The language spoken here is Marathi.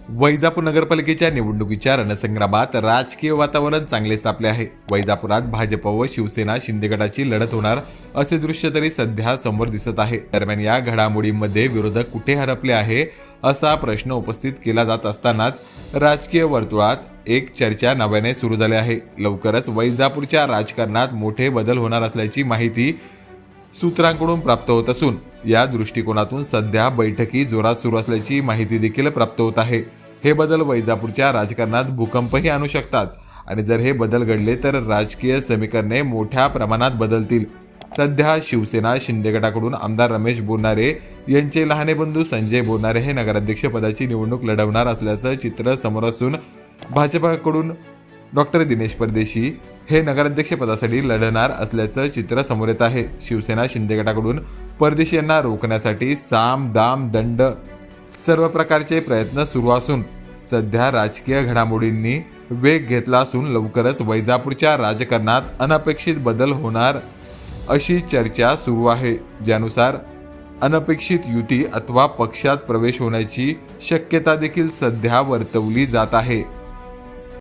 वैजापूर नगरपालिकेच्या निवडणुकीच्या रणसंग्रामात राजकीय वातावरण चांगलेच तापले आहे। वैजापुरात भाजप व शिवसेना शिंदे गटाची लढत होणार असे दृश्य तरी सध्या समोर दिसत आहे। दरम्यान या घडामोडींमध्ये विरोधक कुठे हरपले आहे असा प्रश्न उपस्थित केला जात असतानाच राजकीय वर्तुळात एक चर्चा नव्याने सुरू झाली आहे। लवकरच वैजापूरच्या राजकारणात मोठे बदल होणार असल्याची माहिती सूत्रांकडून प्राप्त होत असून या दृष्टिकोनातून सध्या बैठकी जोरात सुरू असल्याची माहिती देखील प्राप्त होत आहे। हे बदल वैजापूरच्या राजकारणात भूकंपही आणू शकतात आणि जर हे बदल घडले तर राजकीय समीकरणे मोठ्या प्रमाणात बदलतील। सध्या शिवसेना शिंदे गटाकडून आमदार रमेश बोरनारे यांचे लहाने बंधू संजय बोरनारे हे नगराध्यक्षपदाची निवडणूक लढवणार असल्याचं चित्र समोर असून भाजपकडून डॉक्टर दिनेश परदेशी हे नगराध्यक्षपदासाठी लढणार असल्याचं चित्र समोर येत आहे। शिवसेना शिंदे गटाकडून परदेशी यांना रोखण्यासाठी साम दाम दंड सर्व प्रकारचे प्रयत्न सुरू असून सध्या राजकीय घडामोडींनी वेग घेतला असून लवकरच वैजापूरच्या राजकारणात अनपेक्षित बदल होणार अशी चर्चा सुरू आहे, ज्यानुसार अनपेक्षित युती अथवा पक्षात प्रवेश होण्याची शक्यता देखील सध्या वर्तवली जात आहे।